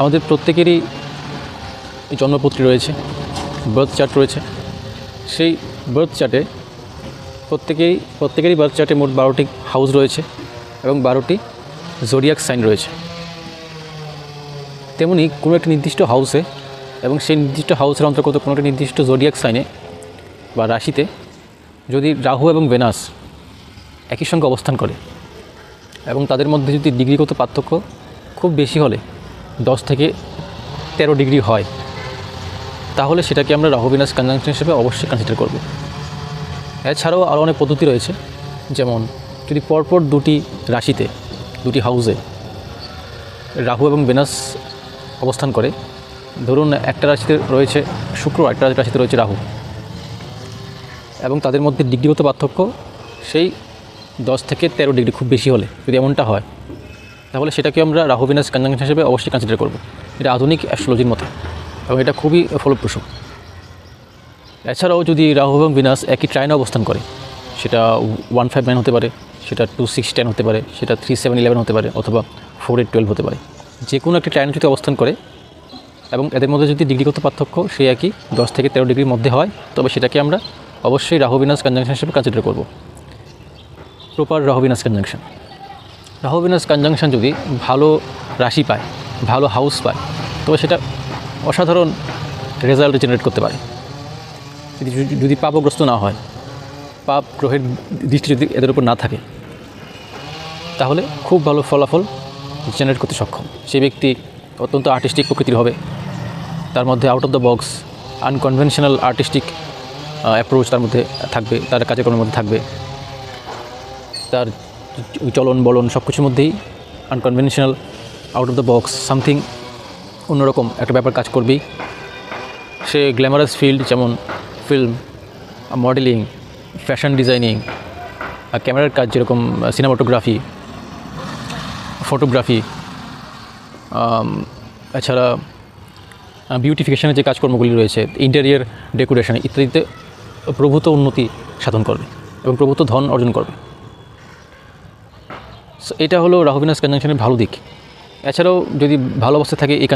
আমাদের প্রত্যেকেরই জন্মপত্রী রয়েছে, বার্থ চার্ট রয়েছে। সেই বার্থ চার্টে প্রত্যেকেরই বার্থ চার্টে মোট 12টি হাউস রয়েছে এবং 12টি জোডিয়াক সাইন রয়েছে। তেমনি কোনো একটি নির্দিষ্ট হাউসে এবং সেই নির্দিষ্ট হাউসের অন্তর্গত কোনো একটি নির্দিষ্ট জোডিয়াক সাইনে বা রাশিতে যদি রাহু এবং ভেনাস একই সঙ্গে অবস্থান করে এবং তাদের মধ্যে যদি ডিগ্রিগত পার্থক্য খুব বেশি হলে 10 থেকে 13 ডিগ্রি হয়, তাহলে সেটাকে আমরা রাহু ভেনাস কনজাংশন হিসেবে অবশ্যই কনসিডার করব। এছাড়াও আরও অনেক পদ্ধতি রয়েছে, যেমন যদি পরপর দুটি রাশিতে, দুটি হাউসে রাহু এবং ভেনাস অবস্থান করে, ধরুন একটা রাশিতে রয়েছে শুক্র, একটা রাশিতে রয়েছে রাহু, এবং তাদের মধ্যে ডিগ্রিগত পার্থক্য সেই 10 থেকে 13 ডিগ্রি খুব বেশি হলে, যদি এমনটা হয়, তাহলে সেটাকে আমরা রাহু ভেনাস কনজাংশন হিসেবে অবশ্যই কনসিডার করব। এটা আধুনিক অ্যাস্ট্রোলজির মতে এবং এটা খুবই ফলপ্রসূ। এছাড়াও যদি রাহু এবং ভেনাস একই ট্রাইনে অবস্থান করে, সেটা 159 হতে পারে, সেটা 2610 হতে পারে, সেটা 3711 হতে পারে, অথবা 4812 হতে পারে, যে কোনো একটি ট্রাইনে যদি অবস্থান করে এবং এদের মধ্যে যদি ডিগ্রিগত পার্থক্য সেই একই 10 থেকে 13 ডিগ্রির মধ্যে হয়, তবে সেটাকে আমরা অবশ্যই রাহু ভেনাস কনজাংশন হিসেবে কনসিডার করব। Proper Rahu Venus conjunction, Rahu Venus conjunction যদি ভালো রাশি পায়, ভালো হাউস পায়, তবে সেটা অসাধারণ রেজাল্ট জেনারেট করতে পারে। যদি পাপগ্রস্ত না হয়, পাপ গ্রহের দৃষ্টি যদি এদের উপর না থাকে, তাহলে খুব ভালো ফলাফল জেনারেট করতে সক্ষম। সেই ব্যক্তি অত্যন্ত আর্টিস্টিক প্রকৃতির হবে, তার মধ্যে out of the box unconventional artistic approach তার মধ্যে থাকবে, তার কার্যক্রমের মধ্যে থাকবে, তার চলন বলন সব কিছুর মধ্যেই unconventional, out of the box, something অন্যরকম একটা ব্যাপার কাজ করবেই। সে গ্ল্যামারাস ফিল্ড, যেমন ফিল্ম, মডেলিং, ফ্যাশন ডিজাইনিং, ক্যামেরার কাজ, যেরকম সিনেমাটোগ্রাফি, ফটোগ্রাফি, এছাড়া বিউটিফিকেশনের যে কাজকর্মগুলি রয়েছে, ইন্টেরিয়ার ডেকোরেশন ইত্যাদিতে প্রভূত উন্নতি সাধন করবে এবং প্রভূত ধন অর্জন করবে। সো এটা হলো রাহু ভেনাস কনজাংশনের ভালো দিক। এছাড়াও যদি ভালো অবস্থায় থাকে এই